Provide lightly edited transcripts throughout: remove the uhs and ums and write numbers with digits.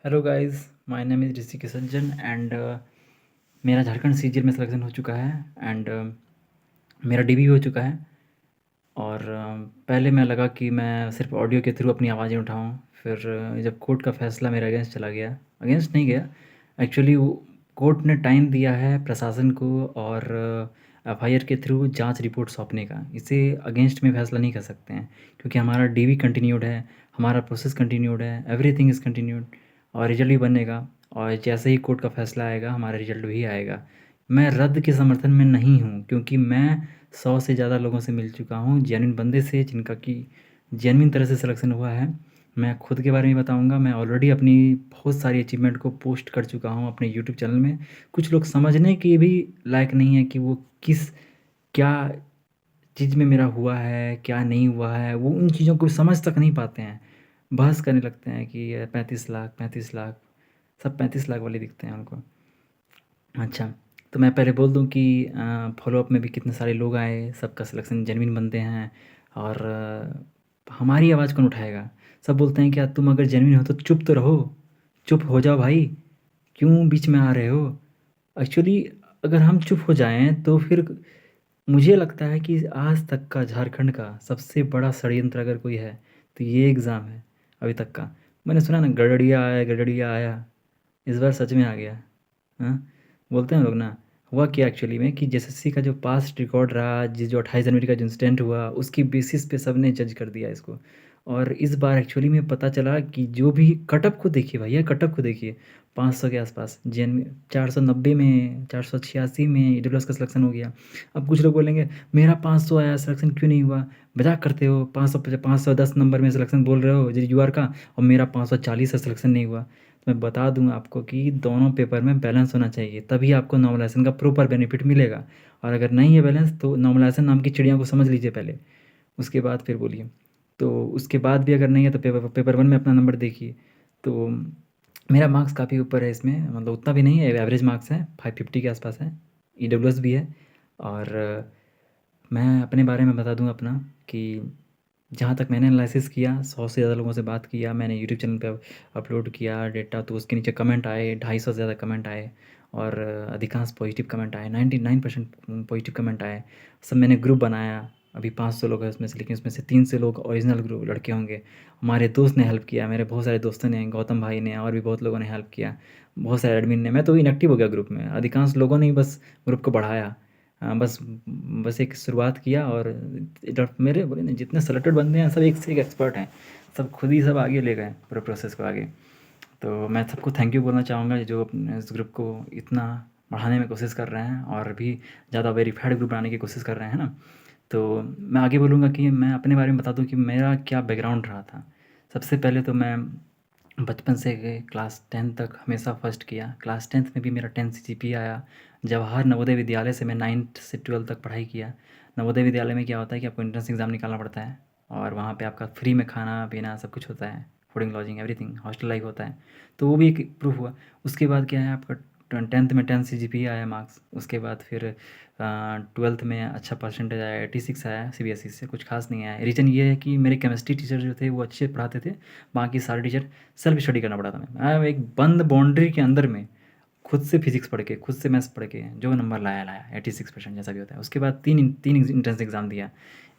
Hello guys, my name is Rishikesh Sajjan and मेरा Jharkhand CGL में selection हो चुका है एंड मेरा डीबी हो चुका है। और पहले मैं लगा कि मैं सिर्फ ऑडियो के थ्रू अपनी आवाज़ें उठाऊं। फिर जब कोर्ट का फैसला मेरे अगेंस्ट चला गया, अगेंस्ट नहीं गया एक्चुअली, वो कोर्ट ने टाइम दिया है प्रशासन को और एफआईआर के थ्रू जांच रिपोर्ट सौंपने का। इसे अगेंस्ट में फैसला नहीं कर सकते हैं क्योंकि हमारा डीवी कंटिन्यूड है, हमारा प्रोसेस कंटिन्यूड है, एवरीथिंग इज़ कंटिन्यूड और रिजल्ट भी बनेगा। और जैसे ही कोर्ट का फैसला आएगा हमारा रिजल्ट भी आएगा। मैं रद्द के समर्थन में नहीं हूँ क्योंकि मैं 100 से ज़्यादा लोगों से मिल चुका हूँ, जेन्युइन बंदे से जिनका कि जेन्युइन तरह से सिलेक्शन हुआ है। मैं खुद के बारे में बताऊँगा, मैं ऑलरेडी अपनी बहुत सारी अचीवमेंट को पोस्ट कर चुका हूँ अपने यूट्यूब चैनल में। कुछ लोग समझने के भी लायक नहीं है कि वो क्या चीज़ में मेरा हुआ है, क्या नहीं हुआ है, वो उन चीज़ों को समझ तक नहीं पाते हैं। बहस करने लगते हैं कि ये 35 लाख, 35 लाख, सब 35 लाख वाले दिखते हैं उनको। अच्छा, तो मैं पहले बोल दूँ कि फ़ॉलो-अप में भी कितने सारे लोग आए, सबका सिलेक्शन जेन्युइन बंदे हैं। और हमारी आवाज़ कौन उठाएगा? सब बोलते हैं क्या तुम अगर जेन्युइन हो तो चुप तो रहो, चुप हो जाओ भाई, क्यों बीच में आ रहे हो? एक्चुअली अगर हम चुप हो जाएँ तो फिर मुझे लगता है कि आज तक का झारखंड का सबसे बड़ा षड्यंत्र अगर कोई है, तो ये एग्ज़ाम है अभी तक का। मैंने सुना ना गडरिया आया, इस बार सच में आ गया। हाँ, बोलते हैं लोग ना। हुआ क्या एक्चुअली में कि जेएसएससी का जो पास्ट रिकॉर्ड रहा, जो 28 जनवरी का जो इंसिडेंट हुआ, उसकी बेसिस पे सबने जज कर दिया इसको। और इस बार एक्चुअली में पता चला कि जो भी कटअप को देखिए भैया, कटअप को देखिए, 500 के आसपास, जेन 490 में, 486 में ईडब्ल्यूएस का सिलेक्शन हो गया। अब कुछ लोग बोलेंगे मेरा 500 आया, सिलेक्शन क्यों नहीं हुआ? मजाक करते हो, 510 नंबर में सिलेक्शन बोल रहे हो यूआर का, और मेरा 540 से सिलेक्शन नहीं हुआ। तो मैं बता दूँ आपको कि दोनों पेपर में बैलेंस होना चाहिए, तभी आपको नॉर्मलाइजेशन का प्रॉपर बेनिफिट मिलेगा। और अगर नहीं है बैलेंस तो नॉर्मलाइजेशन नाम की चिड़िया को समझ लीजिए पहले, उसके बाद फिर बोलिए। तो उसके बाद भी अगर नहीं है तो पेपर पेपर वन में अपना नंबर देखिए। तो मेरा मार्क्स काफ़ी ऊपर है इसमें, मतलब उतना भी नहीं है, एवरेज मार्क्स है, 550 के आसपास है। ईडब्ल्यूएस भी है। और मैं अपने बारे में बता दूँ अपना कि जहाँ तक मैंने एनालिसिस किया, 100 से ज़्यादा लोगों से बात किया, मैंने यूट्यूब चैनल पे अपलोड किया डेटा, तो उसके नीचे कमेंट आए, 250 से ज़्यादा कमेंट आए। और अधिकांश पॉजिटिव कमेंट आए, 99% पॉजिटिव कमेंट आए। सब मैंने ग्रुप बनाया, अभी 500 लोग हैं उसमें से, लेकिन उसमें से 300 लोग ओरिजिनल ग्रुप लड़के होंगे। हमारे दोस्त ने हेल्प किया, मेरे बहुत सारे दोस्तों ने, गौतम भाई ने, और भी बहुत लोगों ने हेल्प किया, बहुत सारे एडमिन ने। मैं तो इनएक्टिव हो गया ग्रुप में, अधिकांश लोगों ने ही बस ग्रुप को बढ़ाया। बस बस एक शुरुआत किया। और मेरे बोले ना, जितने सेलेक्टेड बंदे हैं सब एक से एक एक्सपर्ट हैं, सब खुद ही सब आगे ले गए पूरे प्रोसेस को आगे। तो मैं सबको थैंक यू बोलना चाहूँगा जो अपने इस ग्रुप को इतना बढ़ाने में कोशिश कर रहे हैं और भी ज़्यादा वेरीफाइड ग्रुप बनाने की कोशिश कर रहे हैं ना। तो मैं आगे बोलूँगा कि मैं अपने बारे में बता दूँ कि मेरा क्या बैकग्राउंड रहा था। सबसे पहले तो मैं बचपन से क्लास 10 तक हमेशा फर्स्ट किया। क्लास 10th में भी मेरा 10 सीजीपीए आया। जवाहर नवोदय विद्यालय से मैं 9th से 12th तक पढ़ाई किया। नवोदय विद्यालय में क्या होता है कि आपको एंट्रेंस एग्ज़ाम निकालना पड़ता है और वहाँ पे आपका फ्री में खाना पीना सब कुछ होता है, fooding lodging everything, hostel life होता है। तो वो भी एक प्रूफ हुआ। उसके बाद क्या है, आपका 10th में 10 सीजीपीए आया मार्क्स। उसके बाद फिर 12th में अच्छा परसेंटेज आया, 86 आया सीबीएसई से, कुछ खास नहीं आया। रीज़न ये है कि मेरे केमिस्ट्री टीचर जो थे वो अच्छे पढ़ाते थे, बाकी सारे टीचर सेल्फ स्टडी करना पड़ा था। मैं एक बंद बाउंड्री के अंदर में खुद से फिजिक्स पढ़ के, खुद से मैथ्स पढ़ के जो नंबर लाया लाया 86% जैसा भी होता है। उसके बाद तीन तीन इंट्रेंस एग्ज़ाम दिया।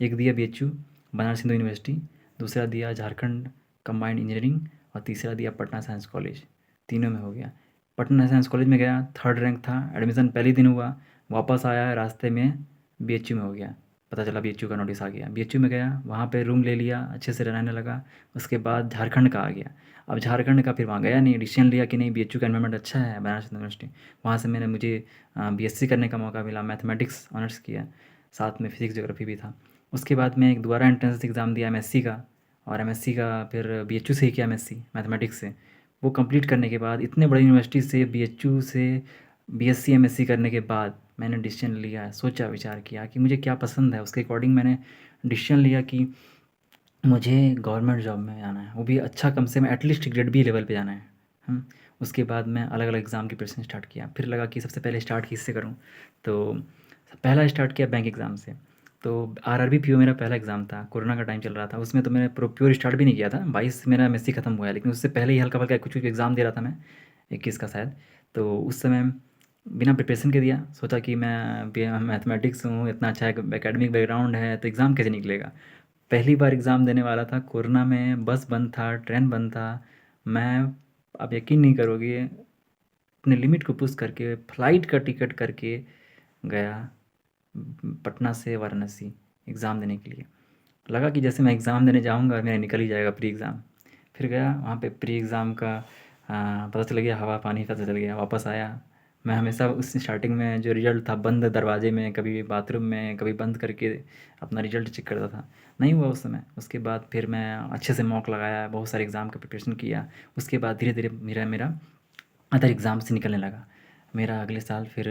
एक दिया बीएचयू बनारस हिंदू यूनिवर्सिटी, दूसरा दिया झारखंड कंबाइंड इंजीनियरिंग, और तीसरा दिया पटना साइंस कॉलेज। तीनों में हो गया। पटना साइंस कॉलेज में गया, थर्ड रैंक था, एडमिशन पहले ही दिन हुआ। वापस आया, रास्ते में बीएचयू में हो गया, पता चला बीएचयू का नोटिस आ गया। बीएचयू में गया, वहाँ पे रूम ले लिया, अच्छे से रहने लगा। उसके बाद झारखंड का आ गया। अब झारखंड का फिर वहाँ गया नहीं, डिसीजन लिया कि नहीं बीएचयू का एनवायरनमेंट अच्छा है बनारस हिंदू यूनिवर्सिटी। वहाँ से मुझे बीएससी करने का मौका मिला, मैथमेटिक्स ऑनर्स किया, साथ में फिजिक्स ज्योग्राफी भी था। उसके बाद मैं एक दोबारा एंट्रेंस एग्ज़ाम दिया एमएससी का, और एमएससी का फिर बीएचयू से ही किया एमएससी मैथमेटिक्स से। वो कंप्लीट करने के बाद इतने बड़े यूनिवर्सिटी से बीएचयू से बीएससी एमएससी करने के बाद मैंने डिसीजन लिया, सोचा विचार किया कि मुझे क्या पसंद है, उसके अकॉर्डिंग मैंने डिसीजन लिया कि मुझे गवर्नमेंट जॉब में जाना है, वो भी अच्छा, कम से कम एटलीस्ट ग्रेड बी लेवल पे जाना है। उसके बाद मैं अलग अलग एग्ज़ाम की प्रिपरेशन स्टार्ट किया। फिर लगा कि सबसे पहले स्टार्ट किससे करूँ, तो पहला स्टार्ट किया बैंक एग्ज़ाम से। तो आरआरबी पीओ मेरा पहला एग्ज़ाम था, कोरोना का टाइम चल रहा था, उसमें तो मैंने प्योर स्टार्ट भी नहीं किया था, 22 से मेरा एमएससी खत्म हुआ है, लेकिन उससे पहले ही हल्का-फुल्का कुछ-कुछ एग्ज़ाम दे रहा था मैं, 21 का शायद। तो उस समय बिना प्रिपरेशन के दिया, सोचा कि मैं बी मैथमेटिक्स हूँ, इतना अच्छा एकेडमिक बैकग्राउंड है, तो एग्ज़ाम कैसे निकलेगा? पहली बार एग्ज़ाम देने वाला था, कोरोना में बस बंद था, ट्रेन बंद था। मैं, आप यकीन नहीं करोगे, अपने लिमिट को पुश करके फ्लाइट का टिकट करके गया पटना से वाराणसी एग्ज़ाम देने के लिए। लगा कि जैसे मैं एग्ज़ाम देने जाऊँगा मेरा निकल ही जाएगा प्री एग्ज़ाम। फिर गया वहाँ पे प्री एग्ज़ाम का पता चल गया, हवा पानी पता चल गया। वापस आया, मैं हमेशा उस स्टार्टिंग में जो रिज़ल्ट था बंद दरवाजे में, कभी बाथरूम में, कभी बंद करके अपना रिज़ल्ट चेक करता था। नहीं हुआ उस समय। उसके बाद फिर मैं अच्छे से मॉक लगाया, बहुत सारे एग्ज़ाम का प्रिपरेशन किया। उसके बाद धीरे-धीरे मेरा मेरा अदर एग्ज़ाम से निकलने लगा। मेरा अगले साल फिर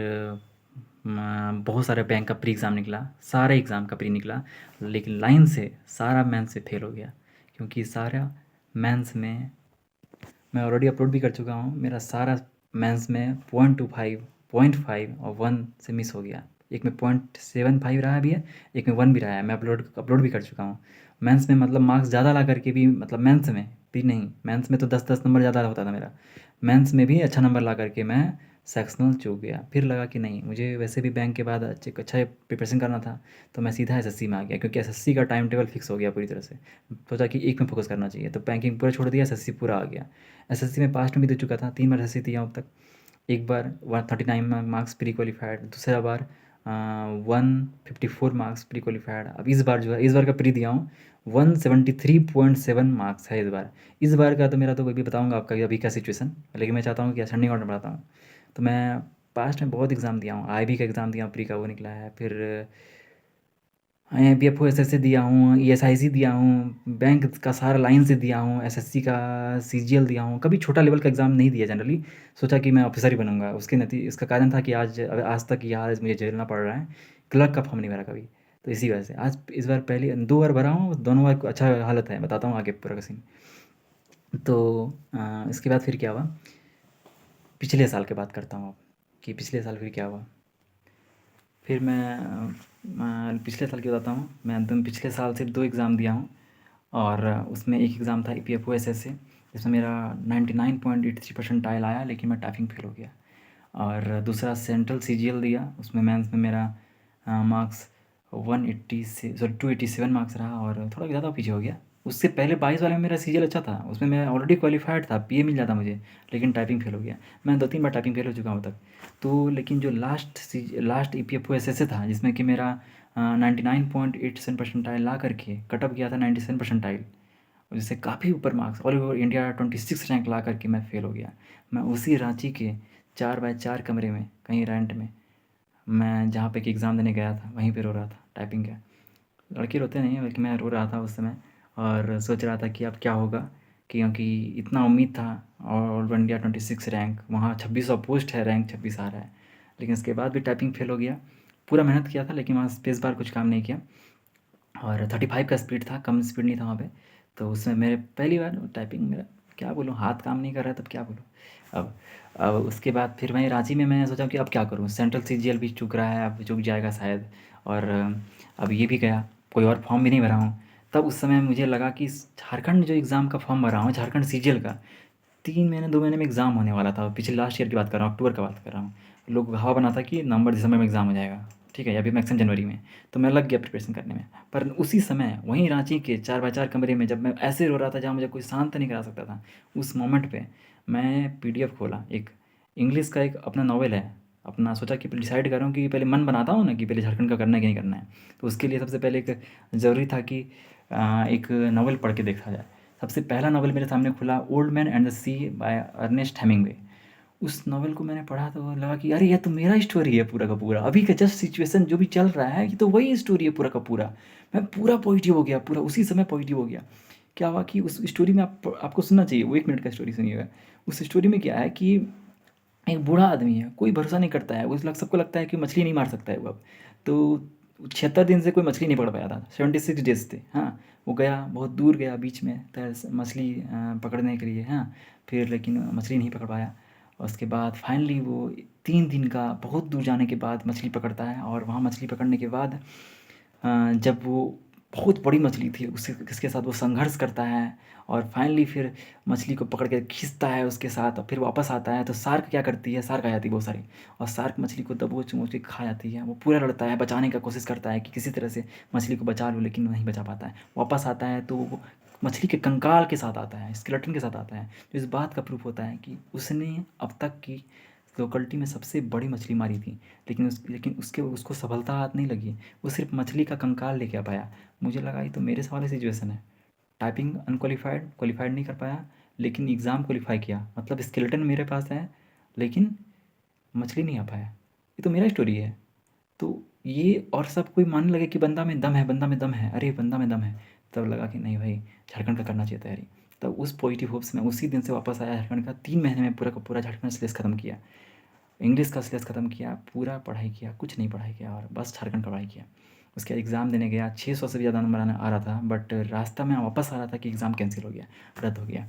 बहुत सारे बैंक का प्री एग्ज़ाम निकला, सारे एग्ज़ाम का प्री निकला, लेकिन लाइन से सारा मेंस से फेल हो गया, क्योंकि सारा मेंस में मैं ऑलरेडी अपलोड भी कर चुका हूँ। मेरा सारा मेंस में 0.25, 0.5 और 1 से मिस हो गया। एक में 0.75 रहा भी है, एक में 1 भी रहा है। मैं अपलोड भी कर चुका हूँ। मेंस में मतलब मार्क्स ज़्यादा ला करके भी, मतलब मेंस में भी नहीं, मेंस में तो 10-10 नंबर ज़्यादा होता था मेरा। मेंस में भी अच्छा नंबर ला करके मैं सेक्शनल चूक गया। फिर लगा कि नहीं, मुझे वैसे भी बैंक के बाद अच्छा प्रिपरेशन करना था, तो मैं सीधा एसएससी में आ गया, क्योंकि एसएससी का टाइम टेबल फिक्स हो गया पूरी तरह से। सोचा कि एक में फोकस करना चाहिए, तो बैंकिंग पूरा छोड़ दिया, एसएससी पूरा आ गया। एसएससी में पास्ट में भी दे चुका था, 3 बार एसएससी दिया अब तक। एक बार 139 मार्क्स प्री क्वालिफाइड, दूसरा बार 154 मार्क्स प्री क्वालिफाइड। अब इस बार जो है, इस बार का प्री दिया हूँ, 173.7 मार्क्स है इस बार। इस बार का तो मेरा तो भी बताऊँगा आपका कि अभी क्या सिचुएशन, लेकिन मैं चाहता हूँ कि असेंडिंग ऑर्डर में बताता हूँ। तो मैं पास्ट में बहुत एग्ज़ाम दिया हूँ, आईबी का एग्ज़ाम दिया हूँ, प्री का वो निकला है। फिर बीएफओ एसएससी दिया हूँ, ईएसआईसी दिया हूँ, बैंक का सारा लाइन से दिया हूँ, एसएससी का सीजीएल दिया हूँ। कभी छोटा लेवल का एग्ज़ाम नहीं दिया जनरली। सोचा कि मैं ऑफिसर ही बनूँगा। इसका कारण था कि आज तक ये हाल मुझे झेलना पड़ रहा है। क्लर्क का फॉर्म नहीं भरा कभी, तो इसी वजह से आज इस बार पहली 2 बार भरा हूँ, दोनों बार अच्छा हालत है। बताता हूँ आगे पूरा का सीन। तो इसके बाद फिर क्या हुआ, पिछले साल की बात करता हूँ अब, कि पिछले साल फिर क्या हुआ। फिर मैं पिछले साल की बताता हूँ। मैं एकदम पिछले साल सिर्फ 2 एग्ज़ाम दिया हूँ, और उसमें एक एग्ज़ाम था ईपीएफओ एसएस से, जिसमें मेरा 99.83 परसेंटाइल आया, लेकिन मैं टाइपिंग फेल हो गया। और दूसरा सेंट्रल सीजीएल दिया, उसमें मेंस में मेरा मार्क्स 180 से सॉरी 287 मार्क्स रहा, और थोड़ा ज़्यादा पीछे हो गया। उससे पहले 22 वाले में मेरा सीजीएल अच्छा था, उसमें मैं ऑलरेडी क्वालिफाइड था, पीए मिल जाता मुझे, लेकिन टाइपिंग फेल हो गया। मैं 2-3 बार टाइपिंग फेल हो चुका हूँ तक। तो लेकिन जो लास्ट ईपीएफओ एसएस से था, जिसमें कि मेरा 99.87 परसेंटाइल ला करके कट ऑफ गया था 97 परसेंटाइल, जिससे काफ़ी ऊपर marks, all over India 26 rank ला करके मैं फेल हो गया। मैं उसी रांची के 4x4 कमरे में कहीं रेंट में, मैं जहाँ पे कि एग्ज़ाम देने गया था, वहीं पे रो रहा था टाइपिंग का। लड़के रोते नहीं हैं, बल्कि मैं रो रहा था उस समय, और सोच रहा था कि अब क्या होगा, क्योंकि इतना उम्मीद था। और ऑल इंडिया 26 रैंक, वहाँ 2600 पोस्ट है, रैंक 26 आ रहा है, लेकिन उसके बाद भी टाइपिंग फेल हो गया। पूरा मेहनत किया था, लेकिन वहाँ स्पेस बार कुछ काम नहीं किया, और 35 का स्पीड था, कम स्पीड नहीं था वहाँ पे। तो उसमें मेरे पहली बार टाइपिंग, मेरा क्या बोलूँ, हाथ काम नहीं कर रहा है, तब क्या बोलूँ। अब अब उसके बाद फिर वहीं रांची में मैंने सोचा कि अब क्या करूँ, सेंट्रल सीजीएल भी चूक रहा है, अब चूक जाएगा शायद, और अब ये भी गया, कोई और फॉर्म भी नहीं भरा हूँ। तब उस समय मुझे लगा कि झारखंड जो एग्ज़ाम का फॉर्म भरा हूँ, झारखंड सीजीएल का, 3 महीने 2 महीने में एग्ज़ाम होने वाला था। पिछले लास्ट ईयर की बात कर रहा हूँ, अक्टूबर का बात कर रहा हूँ। लोग हवा बना था कि नवंबर दिसंबर में एग्ज़ाम हो जाएगा, ठीक है, अभी मैक्सिमम जनवरी में। तो मैं लग गया प्रिपरेशन करने में। पर उसी समय वहीं रांची के 4x4 कमरे में, जब मैं ऐसे रो रहा था जहाँ मुझे कोई शांत नहीं करा सकता था, उस मोमेंट पे मैं पीडीएफ खोला, एक इंग्लिश का एक अपना नॉवेल है अपना। सोचा कि डिसाइड कर रहा हूँ कि पहले मन बनाता हूँ ना, कि पहले झारखंड का करना है कि नहीं करना है। तो उसके लिए सबसे पहले एक ज़रूरी था कि एक नॉवेल पढ़ के देखा जाए। सबसे पहला नॉवेल मेरे सामने खुला, old man and the sea by Ernest Hemingway. उस नॉवेल को मैंने पढ़ा तो लगा कि अरे ये तो मेरा स्टोरी है पूरा का पूरा, अभी का जस्ट सिचुएशन जो भी चल रहा है, ये तो वही स्टोरी है पूरा का पूरा। मैं पूरा पॉजिटिव हो गया, पूरा उसी समय पॉजिटिव हो गया। क्या हुआ कि उस स्टोरी में आपको सुनना चाहिए, वो 1 मिनट का स्टोरी सुनिएगा। उस स्टोरी में क्या है कि एक बूढ़ा आदमी है, कोई भरोसा नहीं करता है, सबको लगता है कि मछली नहीं मार सकता है वो अब। तो 76 दिन से कोई मछली नहीं पकड़ पाया था, 76 डेज़ थे, हाँ। वो गया, बहुत दूर गया बीच में मछली पकड़ने के लिए, हाँ। फिर लेकिन मछली नहीं पकड़ पाया। और उसके बाद फाइनली वो 3 दिन का बहुत दूर जाने के बाद मछली पकड़ता है, और वहाँ मछली पकड़ने के बाद जब वो बहुत बड़ी मछली थी उसके साथ वो संघर्ष करता है और फाइनली फिर मछली को पकड़ के खींचता है उसके साथ और फिर वापस आता है, तो शार्क क्या करती है, शार्क आ जाती है बहुत सारी और शार्क मछली को दबोच उबोच के खा जाती है। वो पूरा लड़ता है, बचाने का कोशिश करता है कि किसी तरह से मछली को बचा लूँ, लेकिन नहीं बचा पाता है। वापस आता है तो वो मछली के कंकाल के साथ आता है, स्केलेटन के साथ आता है। तो इस बात का प्रूफ होता है कि उसने अब तक की लोकलिटी में सबसे बड़ी मछली मारी थी, लेकिन उसके उसको सफलता हाथ नहीं लगी। वो सिर्फ मछली का कंकाल लेके आ पाया। मुझे लगा ये तो मेरे वाली सिचुएशन है। टाइपिंग अनक्वालिफाइड क्वालिफाइड नहीं कर पाया, लेकिन एग्ज़ाम क्वालिफाई किया, मतलब स्केलेटन मेरे पास है लेकिन मछली नहीं आ पाया। ये तो मेरा स्टोरी है। तो ये और सब कोई मानने लगे कि बंदा में दम है, बंदा में दम है, अरे बंदा में दम है। तब लगा कि नहीं भाई, झारखंड का करना चाहिए तैयारी। तब उस पॉजिटिव होप्स में उसी दिन से वापस आया झारखंड का। 3 महीने में पूरा का पूरा झारखंड सिलेबस ख़त्म किया, इंग्लिश का सिलेबस ख़त्म किया, पूरा पढ़ाई किया, कुछ नहीं पढ़ाई किया और बस झारखंड का पढ़ाई किया। उसके बाद एग्ज़ाम देने गया, 600 से भी ज़्यादा नंबर आ रहा था, बट रास्ता में वापस आ रहा था कि एग्ज़ाम कैंसिल हो गया, रद्द हो गया।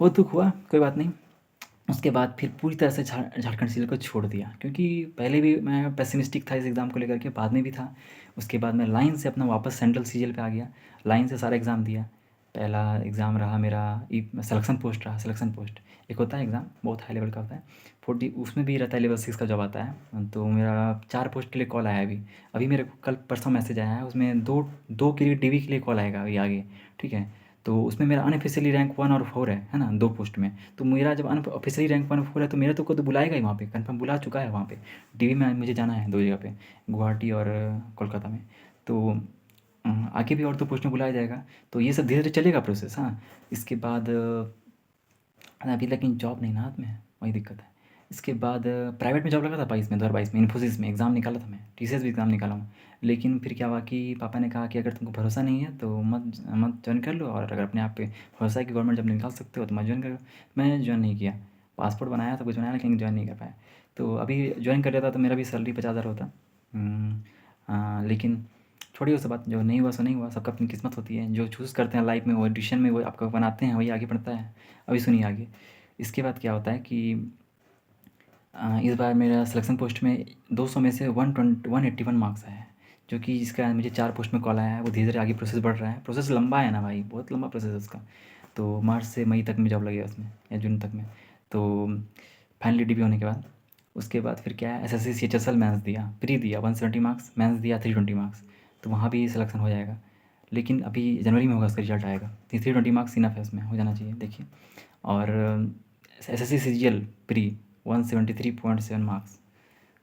बहुत दुःख हुआ, कोई बात नहीं। उसके बाद फिर पूरी तरह से झारखंड सीजल को छोड़ दिया, क्योंकि पहले भी मैं पेसिमिस्टिक था इस एग्ज़ाम को लेकर के, बाद में भी था। उसके बाद मैं लाइन से अपना वापस सेंट्रल सीजल पे आ गया, लाइन से सारा एग्ज़ाम दिया। पहला एग्ज़ाम रहा मेरा सिलेक्शन पोस्ट रहा, सिलेक्शन पोस्ट एक होता है एग्ज़ाम, बहुत हाई लेवल का होता है। 40 उसमें भी रहता है, लेवल 6 का जॉब आता है। तो मेरा 4 पोस्ट के लिए कॉल आया है अभी। अभी मेरे को कल परसों मैसेज आया है, उसमें दो के लिए डीवी के लिए कॉल आएगा अभी आगे, ठीक है। तो उसमें मेरा अनऑफिशियली रैंक 1 और 4 है ना, 2 पोस्ट में। तो मेरा जब अनऑफिशियली रैंक 1 और 4 है तो मेरा तो बुलाएगा ही वहाँ पे, कन्फर्म बुला चुका है वहाँ पे। डीवी में मुझे जाना है 2 जगह पे, गुवाहाटी और कोलकाता में। तो आगे भी और 2 पोस्ट में बुलाया जाएगा। तो ये सब धीरे-धीरे चलेगा प्रोसेस, हाँ। इसके बाद अभी लेकिन जॉब नहीं ना हाथ में, वही दिक्कत है। इसके बाद प्राइवेट में जॉब लगा था 2022 में इन्फोसिस में, एग्ज़ाम निकाला था मैं, टीसीएस भी एग्ज़ाम निकाला हूँ। लेकिन फिर क्या हुआ कि पापा ने कहा कि अगर तुमको भरोसा नहीं है तो मत मत जॉइन कर लो, और अगर अपने आप पे भरोसा है कि गवर्नमेंट जॉब निकाल सकते हो तो मत जॉइन करो। मैंने जॉइन नहीं किया, पासपोर्ट बनाया, सब कुछ बनाया, लेकिन जॉइन नहीं कर पाया। तो अभी जॉइन कर लेता तो मेरा भी सैलरी 50,000 होता। लेकिन छोड़िए वो सब बात, जो नहीं हुआ सो नहीं हुआ, सबका अपनी किस्मत होती है। जो चूज़ करते हैं लाइफ में, वो डिसीजन में वो आपका बनाते हैं, वही आगे बढ़ता है। अभी सुनिए आगे। इसके बाद क्या होता है कि इस बार मेरा सिलेक्शन पोस्ट में 200 में से 181 मार्क्स आया है, जो कि इसका मुझे 4 पोस्ट में कॉल आया है। वो धीरे-धीरे आगे प्रोसेस बढ़ रहा है। प्रोसेस लंबा है ना भाई, बहुत लंबा प्रोसेस है उसका। तो मार्च से मई तक में जॉब लगेगा उसमें, या जून तक में। तो फाइनली डीबी होने के बाद उसके बाद फिर क्या है, एसएससी सीएचएसएल मेंस दिया, प्री दिया 170 मार्क्स, मेंस दिया 320 मार्क्स। तो वहाँ भी सिलेक्शन हो जाएगा, लेकिन अभी जनवरी में होगा उसका रिजल्ट आएगा। 320 मार्क्स इनफ है, उसमें हो जाना चाहिए, देखिए। और एसएससी सीजीएल प्री 173.7 मार्क्स,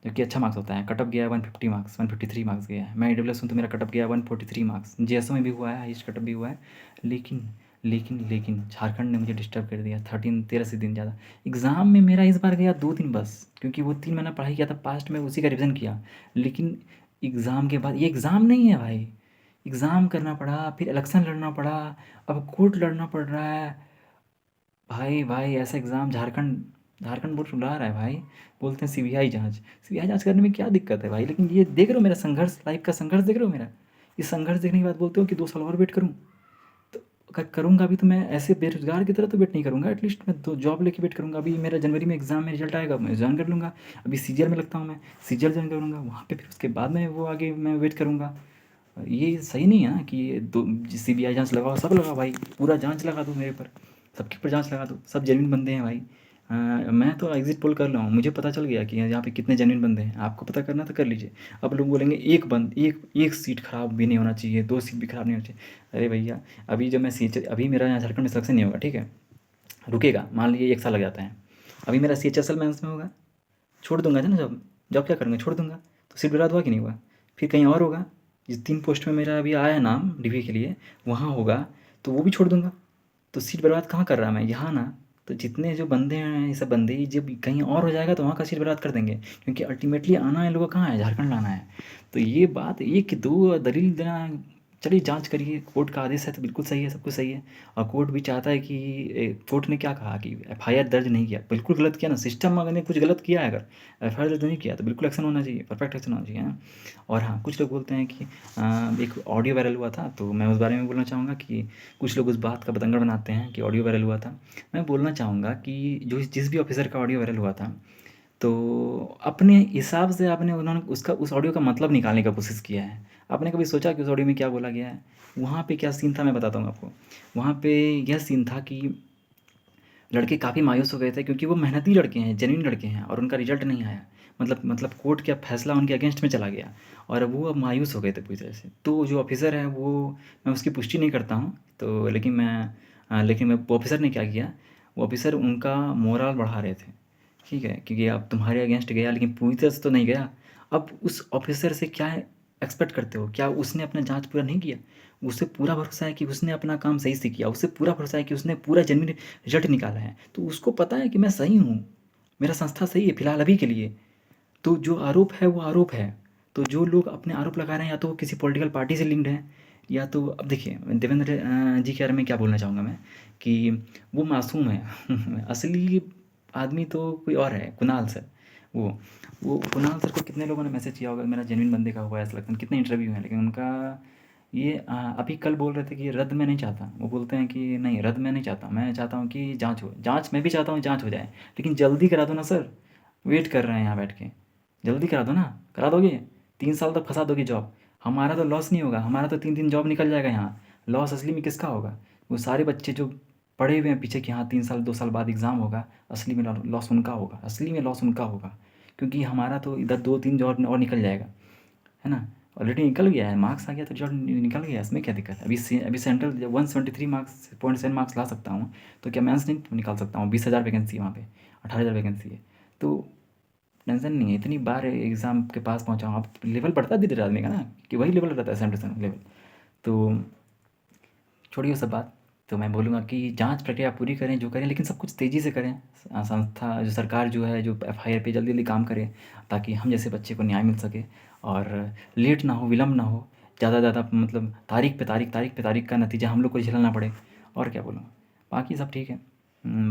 जो कि अच्छा मार्क्स होता है। कटअप गया है 150 मार्क्स, 153 मार्क्स गया है। मैं ईडब्ल्यूएस हूँ तो मेरा कटअप गया है 143 मार्क्स। जेएसओ में भी हुआ है, हाईएस्ट कटअप भी हुआ है। लेकिन झारखंड ने मुझे डिस्टर्ब कर दिया, 13 से दिन ज़्यादा। एग्ज़ाम में मेरा इस बार गया 2 दिन बस, क्योंकि वो 3 महीना पढ़ाई किया था पास्ट में, उसी का रिविज़न किया। लेकिन एग्ज़ाम के बाद, ये एग्ज़ाम नहीं है भाई, एग्ज़ाम करना पड़ा, फिर इलेक्शन लड़ना पड़ा, अब कोर्ट लड़ना पड़ रहा है। भाई ऐसा एग्ज़ाम झारखंड बोर्ड रुला रहा है भाई। बोलते हैं सीबीआई जाँच, सीबीआई जाँच करने में क्या दिक्कत है भाई? लेकिन ये देख रहे हो मेरा संघर्ष, लाइफ का संघर्ष देख रहे हो मेरा? इस संघर्ष देखने के बाद बोलते हो कि 2 साल और वेट करूँ? तो अगर करूँगा भी तो मैं ऐसे बेरोज़गार की तरह तो वेट नहीं करूँगा, एटलीस्ट मैं तो जॉब लेके वेट करूँगा। अभी मेरा जनवरी में एग्ज़ाम में रिजल्ट आएगा, मैं जॉइन कर लूँगा। अभी सीजीएल में लगता हूँ मैं, सीजीएल जॉइन करूँगा, वहाँ पे फिर उसके बाद में वो आगे मैं वेट करूँगा। ये सही नहीं है ना कि ये दो सीबीआई जाँच लगाओ, सब लगाओ भाई, पूरा जाँच लगा दो मेरे पर, सबके ऊपर जाँच लगा दो, सब जेन्युइन बंदे हैं भाई। मैं तो एग्ज़िट पोल कर रहा हूँ, मुझे पता चल गया कि यहाँ पे कितने जेन्युइन बंदे हैं। आपको पता करना तो कर लीजिए। अब लोग बोलेंगे एक सीट खराब भी नहीं होना चाहिए, 2 सीट भी खराब नहीं होनी चाहिए। अरे भैया, अभी जब मैं अभी मेरा यहाँ झारखंड में सिलेक्शन नहीं होगा, ठीक है? रुकेगा, मान लीजिए 1 साल लग जाता है। अभी मेरा सीएचएसएल मेंस में होगा, छोड़ दूँगा ना जॉब। जॉब क्या करूँगा, छोड़ दूँगा। तो सीट बर्बाद हुआ कि नहीं हुआ? फिर कहीं और होगा, जिस 3 पोस्ट में मेरा अभी आया नाम डीवी के लिए, वहाँ होगा, तो वो भी छोड़ दूँगा। तो सीट बर्बाद कहाँ कर रहा मैं, यहाँ ना। तो जितने जो बंदे हैं, ये सब बंदे, जब कहीं और हो जाएगा तो वहाँ का सीट बर्बाद कर देंगे, क्योंकि अल्टीमेटली आना इन लोगों को कहाँ है, झारखंड आना है। तो ये बात, एक दो दलील देना, चलिए जांच करिए, कोर्ट का आदेश है तो बिल्कुल सही है, सब कुछ सही है। और कोर्ट भी चाहता है कि कोर्ट ने क्या कहा कि एफआईआर दर्ज नहीं किया, बिल्कुल गलत किया ना। सिस्टम अगर ने कुछ गलत किया है, अगर एफआईआर दर्ज नहीं किया तो बिल्कुल एक्शन होना चाहिए, परफेक्ट एक्शन होना चाहिए ना। और हाँ, कुछ लोग बोलते हैं कि एक ऑडियो वायरल हुआ था, तो मैं उस बारे में बोलना चाहूँगा कि कुछ लोग उस बात का बतंगड़ बनाते हैं कि ऑडियो वायरल हुआ था। मैं बोलना चाहूँगा कि जो जिस भी ऑफिसर का ऑडियो वायरल हुआ था, तो अपने हिसाब से आपने उन्होंने उसका उस ऑडियो का मतलब निकालने का कोशिश किया है। आपने कभी सोचा कि उस ऑडियो में क्या बोला गया है? वहाँ पे क्या सीन था मैं बताता हूँ आपको। वहाँ पे यह सीन था कि लड़के काफ़ी मायूस हो गए थे क्योंकि वो मेहनती लड़के हैं, जेन्युइन लड़के हैं और उनका रिजल्ट नहीं आया। मतलब कोर्ट का फैसला उनके अगेंस्ट में चला गया और वो अब मायूस हो गए थे पूरी तरह से। तो जो ऑफिसर है वो, मैं उसकी पुष्टि नहीं करता हूँ, तो लेकिन मैं वो ऑफिसर ने क्या किया, वो ऑफिसर उनका मोरल बढ़ा रहे थे, ठीक है, क्योंकि अब तुम्हारे अगेंस्ट गया लेकिन पूरी तरह से तो नहीं गया। अब उस ऑफिसर से क्या एक्सपेक्ट करते हो? क्या उसने अपना जांच पूरा नहीं किया? उसे पूरा भरोसा है कि उसने अपना काम सही से किया, उसे पूरा भरोसा है कि उसने पूरा जेन्युइन रिजल्ट निकाला है, तो उसको पता है कि मैं सही हूँ, मेरा संस्था सही है फिलहाल अभी के लिए। तो जो आरोप है वो आरोप है। तो जो लोग अपने आरोप लगा रहे हैं या तो वो किसी पॉलिटिकल पार्टी से लिंक्ड हैं, या तो अब देखिए देवेंद्र जी के बारे में क्या बोलना चाहूँगा मैं, कि वो मासूम है असली आदमी तो कोई और है, कुणाल सर। वो वो कुणाल सर को कितने लोगों ने मैसेज किया होगा, मेरा जेन्युइन बंदे का हुआ है सिलेक्शन, कितने इंटरव्यू हैं, लेकिन उनका ये अभी कल बोल रहे थे कि रद्द मैं नहीं चाहता। वो बोलते हैं कि नहीं, रद्द मैं नहीं चाहता, मैं चाहता हूँ कि जांच हो, जांच मैं भी चाहता हूँ, जांच हो जाए, लेकिन जल्दी करा दो ना सर। वेट कर रहे हैं यहाँ बैठ के, जल्दी करा दो ना। करा दोगे? 3 साल तक फंसा दोगे जॉब। हमारा तो लॉस नहीं होगा, हमारा तो 3 दिन जॉब निकल जाएगा यहाँ। लॉस असली में किसका होगा? वो सारे बच्चे जो पढ़े हुए हैं पीछे कि हाँ 3 साल 2 साल बाद एग्ज़ाम होगा, असली में लॉस उनका होगा, असली में लॉस उनका होगा। क्योंकि हमारा तो इधर 2-3 जॉब और निकल जाएगा, है ना। ऑलरेडी निकल गया है, मार्क्स आ गया तो रिजल्ट निकल गया, इसमें क्या दिक्कत है? अभी सेंट्रल जब 173 मार्क्स 0.7 मार्क्स ला सकता हूँ, तो क्या मेंस नहीं निकाल सकता हूँ? 20,000 वैकेंसी है वहाँ पे, 18,000 वैकेंसी है। तो टेंशन नहीं है, इतनी बार एग्ज़ाम के पास पहुँचा हूँ। अब लेवल बढ़ता है धीरे-धीरे आदमी का ना, कि वही लेवल रहता है 70% लेवल। तो छोड़िए वो सब बात। तो मैं बोलूँगा कि जाँच प्रक्रिया पूरी करें, जो करें, लेकिन सब कुछ तेज़ी से करें। संस्था जो सरकार जो है, जो एफआईआर पे जल्दी-जल्दी काम करे, ताकि हम जैसे बच्चे को न्याय मिल सके और लेट ना हो, विलम्ब ना हो। ज़्यादा से ज़्यादा मतलब तारीख पे तारीख, तारीख पे तारीख का नतीजा हम लोग को झेलना पड़े। और क्या बोलूँ? बाकी सब ठीक है।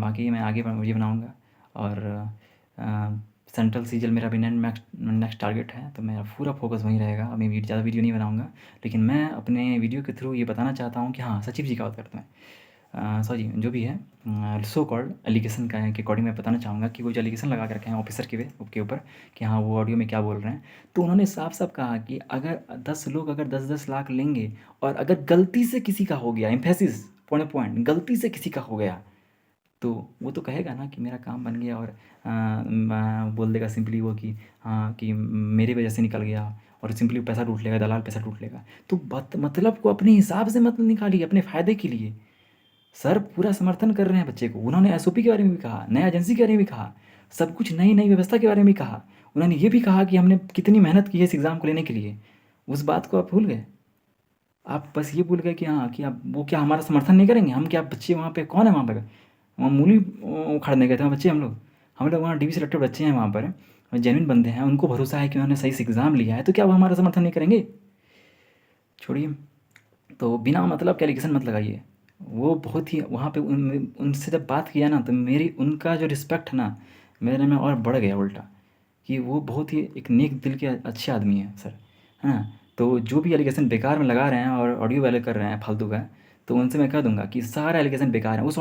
बाकी मैं आगे वीडियो बनाऊँगा और सेंट्रल सीजल मेरा भी नेक्स्ट टारगेट है, तो मेरा पूरा फोकस वहीं रहेगा। अभी ज़्यादा वीडियो नहीं बनाऊँगा, लेकिन मैं अपने वीडियो के थ्रू ये बताना चाहता हूँ कि हाँ, सचिव जी का बात करते हैं, सॉरी जो भी है सो कॉल्ड एलिगेशन का है के अकॉर्डिंग मैं बताना चाहूँगा कि वो जो एलिगेशन लगा के रखे हैं ऑफिसर के ऊपर कि हाँ वो ऑडियो में क्या बोल रहे हैं। तो उन्होंने साफ साफ कहा कि अगर 10 लोग अगर 10-10 लाख लेंगे और अगर गलती से किसी का हो गया, एम्फेसिस पॉइंट, गलती से किसी का हो गया, तो वो तो कहेगा ना कि मेरा काम बन गया और बोल देगा सिंपली वो कि हाँ कि मेरी वजह से निकल गया, और सिंपली पैसा लूट लेगा, दलाल पैसा लूट लेगा। तो मतलब को अपने हिसाब से मत निकालिए, अपने फ़ायदे के लिए। सर पूरा समर्थन कर रहे हैं बच्चे को, उन्होंने एसओपी के बारे में भी कहा, नया एजेंसी के बारे में भी कहा, सब कुछ नई नई व्यवस्था के बारे में भी कहा। उन्होंने ये भी कहा कि हमने कितनी मेहनत की है इस एग्ज़ाम को लेने के लिए। उस बात को आप भूल गए? आप बस ये भूल गए कि हाँ कि आप वो क्या हमारा समर्थन नहीं करेंगे? हम क्या बच्चे वहाँ पे कौन है वहाँ पे? मामूली उखाड़ने गए थे वहाँ बच्चे हम लोग वहाँ डीवी सेलेक्टेड बच्चे हैं वहाँ पर, जेन्युइन बंदे हैं, उनको भरोसा है कि उन्होंने सही से एग्ज़ाम लिया है, तो क्या वो हमारा समर्थन नहीं करेंगे? छोड़िए। तो बिना मतलब के एलिगेशन मत लगाइए। वो बहुत ही वहाँ पे उनसे जब बात किया ना, तो मेरी उनका जो रिस्पेक्ट है ना, मेरे में और बढ़ गया उल्टा, कि वो बहुत ही एक नेक दिल के अच्छे आदमी हैं सर, है ना। तो जो भी एलिगेशन बेकार में लगा रहे हैं और ऑडियो वाले कर रहे हैं फालतू का, तो उनसे मैं कह दूंगा कि सारा एलिगेशन बेकार है। उस